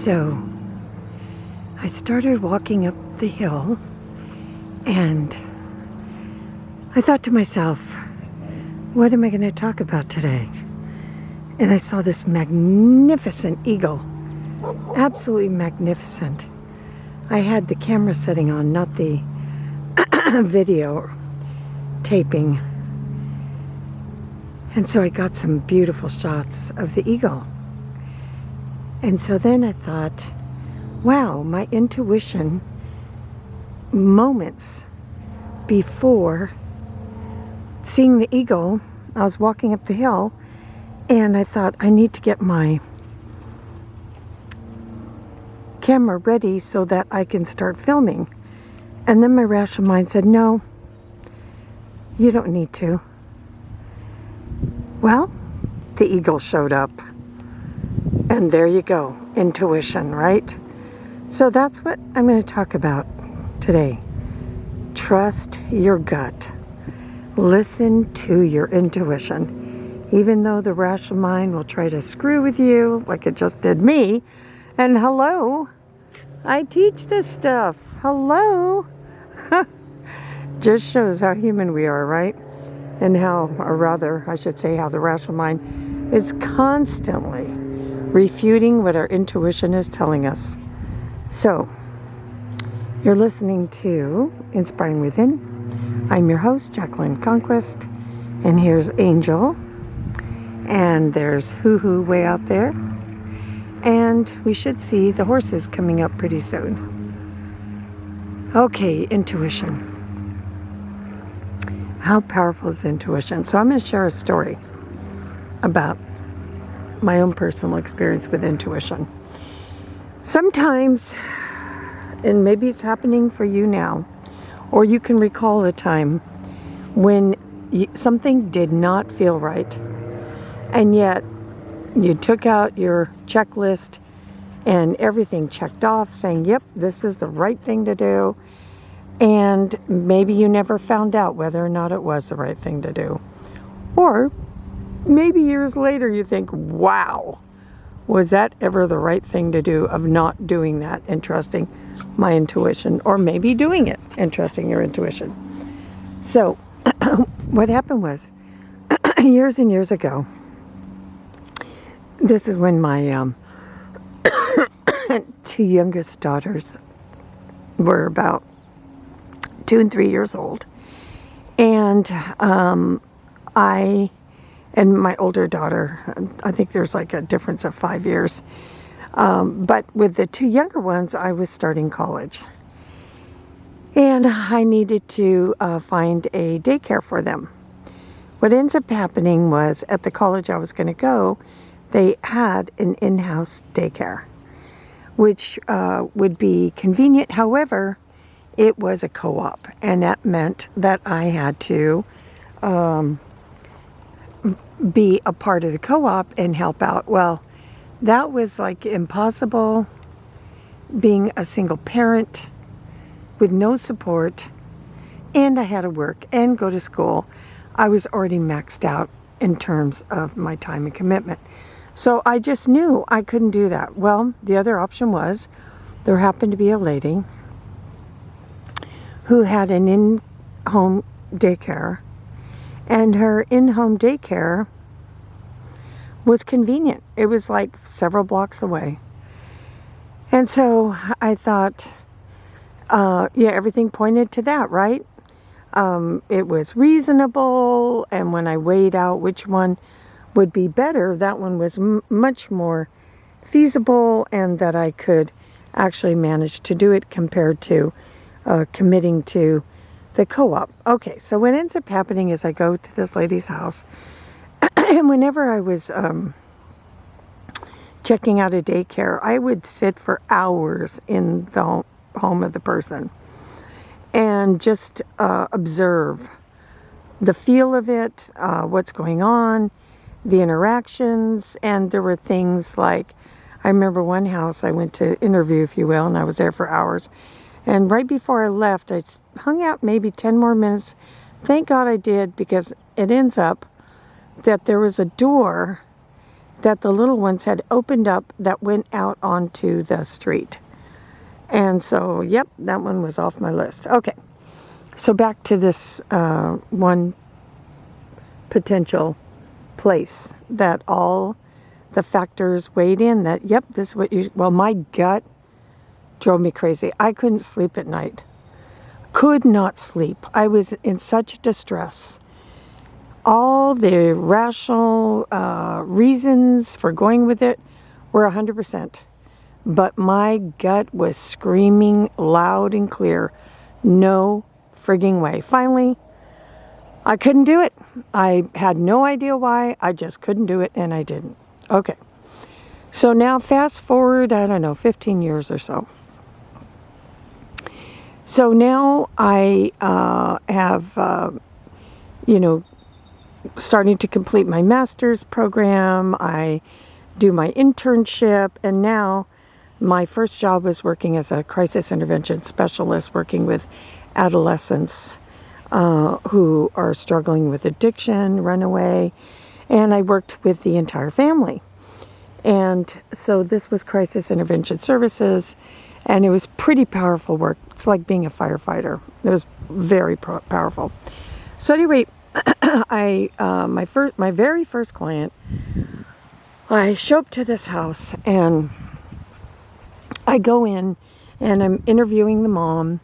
So I started walking up the hill and I thought to myself, what am I going to talk about today? And I saw this magnificent eagle, absolutely magnificent. I had the camera setting on, not the video taping. And so I got some beautiful shots of the eagle. And so then I thought, wow, my intuition moments before seeing the eagle, I was walking up the hill and I thought I need to get my camera ready so that I can start filming. And then my rational mind said, no, you don't need to. Well, the eagle showed up. And there you go, intuition, right? So that's what I'm going to talk about today. Trust your gut. Listen to your intuition. Even though the rational mind will try to screw with you, like it just did me. And hello, I teach this stuff. Hello. Just shows how human we are, right? And how, or rather, I should say, how the rational mind is constantly refuting what our intuition is telling us. So, you're listening to Inspiring Within. I'm your host, Jacqueline Conquest, and here's Angel, and there's Hoo Hoo way out there, and we should see the horses coming up pretty soon. Okay, intuition. How powerful is intuition? So I'm going to share a story about my own personal experience with intuition. Sometimes, and maybe it's happening for you now, or you can recall a time when something did not feel right, and yet you took out your checklist and everything checked off saying, yep, this is the right thing to do, and maybe you never found out whether or not it was the right thing to do. Or maybe years later you think, wow, was that ever the right thing to do of not doing that and trusting my intuition, or maybe doing it and trusting your intuition. So what happened was years and years ago, this is when my two youngest daughters were about 2 and 3 years old, and I and my older daughter, I think there's like a difference of 5 years. But with the two younger ones, I was starting college. And I needed to find a daycare for them. What ends up happening was at the college I was going to go, they had an in-house daycare, which would be convenient. However, it was a co-op, and that meant that I had to be a part of the co-op and help out. Well, that was like impossible, being a single parent with no support, and I had to work and go to school. I was already maxed out in terms of my time and commitment. So I just knew I couldn't do that. Well, the other option was there happened to be a lady who had an in-home daycare, and her in-home daycare was convenient. It was like several blocks away. And so I thought, yeah, everything pointed to that, right? It was reasonable, and when I weighed out which one would be better, that one was much more feasible, and that I could actually manage to do it compared to committing to the co-op. Okay, so what ends up happening is I go to this lady's house, and whenever I was checking out a daycare, I would sit for hours in the home of the person and just observe the feel of it, what's going on, the interactions. And there were things like, I remember one house I went to interview, if you will, and I was there for hours. And right before I left, I hung out maybe 10 more minutes. Thank God I did, because it ends up that there was a door that the little ones had opened up that went out onto the street. And so, yep, that one was off my list. Okay, so back to this one potential place that all the factors weighed in that, yep, this is what you, well, my gut drove me crazy. I couldn't sleep at night. Could not sleep. I was in such distress. All the rational reasons for going with it were 100%. But my gut was screaming loud and clear, no frigging way. Finally, I couldn't do it. I had no idea why. I just couldn't do it, and I didn't. Okay. So now fast forward, I don't know, 15 years or so. So now I have, starting to complete my master's program. I do my internship, and now my first job was working as a crisis intervention specialist, working with adolescents who are struggling with addiction, runaway, and I worked with the entire family. And so this was crisis intervention services, and it was pretty powerful work. It's like being a firefighter. It was very powerful. So anyway, my very first client, I show up to this house, and I go in, and I'm interviewing the mom,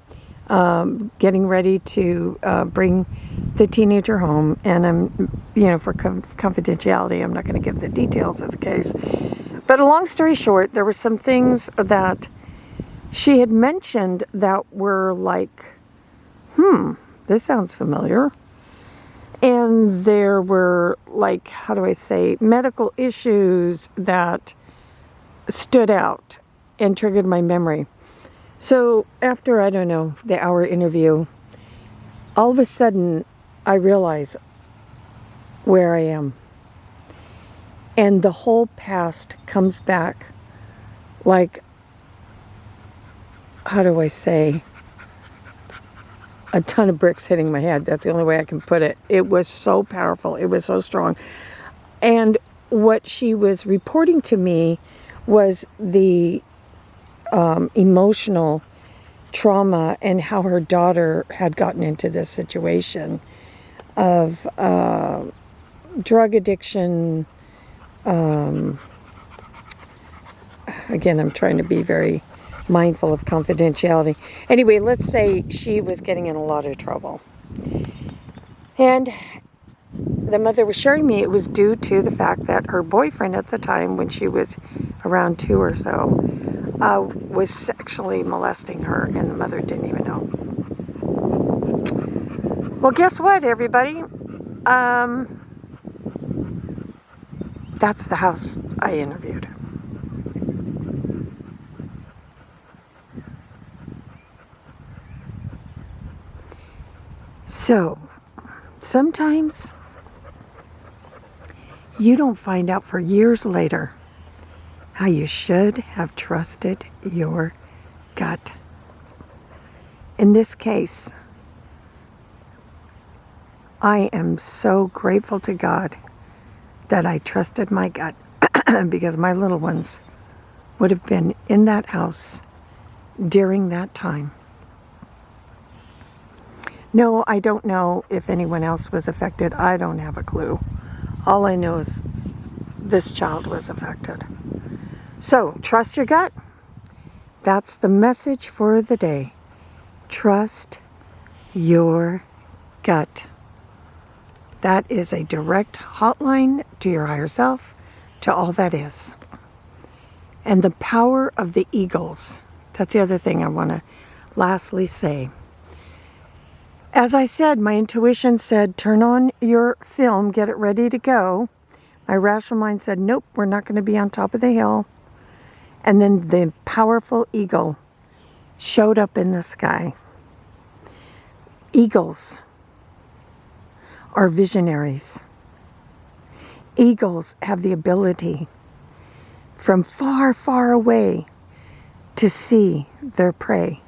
getting ready to bring the teenager home, and I'm, for confidentiality, I'm not going to give the details of the case. But a long story short, there were some things that she had mentioned that were like, this sounds familiar. And there were, like, how do I say, medical issues that stood out and triggered my memory. So after, I don't know, the hour interview, all of a sudden I realize where I am. And the whole past comes back like, how do I say, a ton of bricks hitting my head. That's the only way I can put it. It was so powerful. It was so strong. And what she was reporting to me was the emotional trauma and how her daughter had gotten into this situation of drug addiction. Again, I'm trying to be very mindful of confidentiality. Anyway, let's say she was getting in a lot of trouble. And the mother was sharing me it was due to the fact that her boyfriend at the time, when she was around 2 or so, was sexually molesting her, and the mother didn't even know. Well, guess what, everybody? That's the house I interviewed. So, sometimes you don't find out for years later how you should have trusted your gut. In this case, I am so grateful to God that I trusted my gut because my little ones would have been in that house during that time. No, I don't know if anyone else was affected. I don't have a clue. All I know is this child was affected. So, trust your gut. That's the message for the day. Trust your gut. That is a direct hotline to your higher self, to all that is. And the power of the eagles. That's the other thing I want to lastly say. As I said, my intuition said, turn on your film, get it ready to go. My rational mind said, nope, we're not going to be on top of the hill. And then the powerful eagle showed up in the sky. Eagles are visionaries. Eagles have the ability from far, far away to see their prey.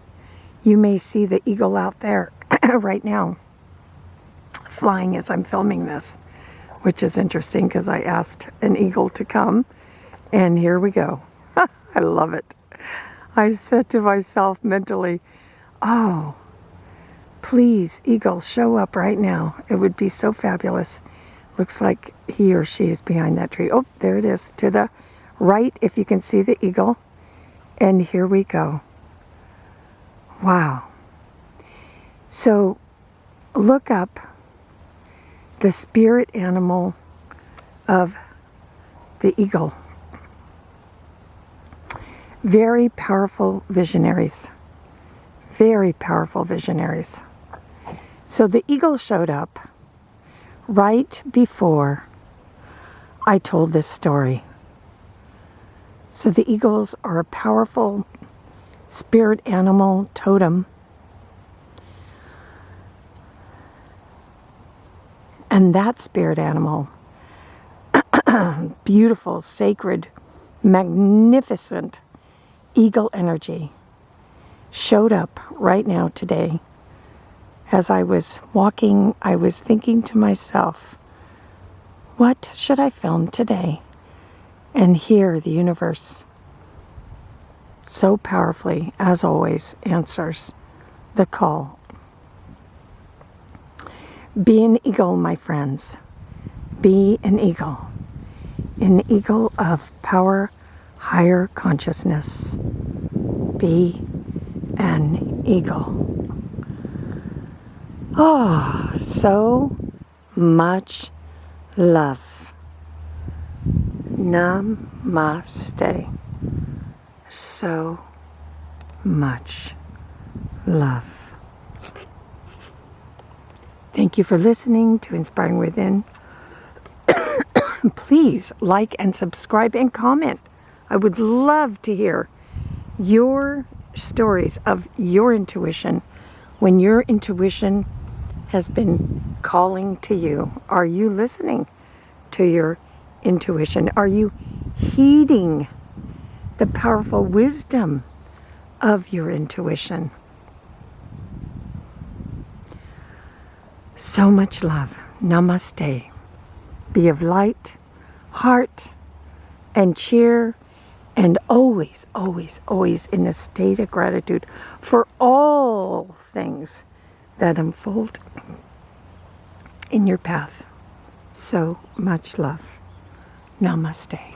You may see the eagle out there right now, flying as I'm filming this. which is interesting because I asked an eagle to come, and here we go. I love it. I said to myself mentally, oh, please, eagle, show up right now. It would be so fabulous. Looks like he or she is behind that tree. Oh, there it is. To the right, if you can see the eagle. And here we go. Wow. So look up the spirit animal of the eagle. Very powerful visionaries. Very powerful visionaries. So the eagle showed up right before I told this story. So the eagles are a powerful spirit animal totem. And that spirit animal, beautiful, sacred, magnificent eagle energy, showed up right now today. As I was walking, I was thinking to myself, what should I film today? And here the universe so powerfully, as always, answers the call. Be an eagle, my friends. Be an eagle. An eagle of power, higher consciousness. Be an eagle. Oh, so much love. Namaste. So much love. Thank you for listening to Inspiring Within. Please like and subscribe and comment. I would love to hear your stories of your intuition. When your intuition has been calling to you, are you listening to your intuition? Are you heeding the powerful wisdom of your intuition? So much love. Namaste. Be of light, heart, and cheer, and always, always, always in a state of gratitude for all things that unfold in your path. So much love. Namaste.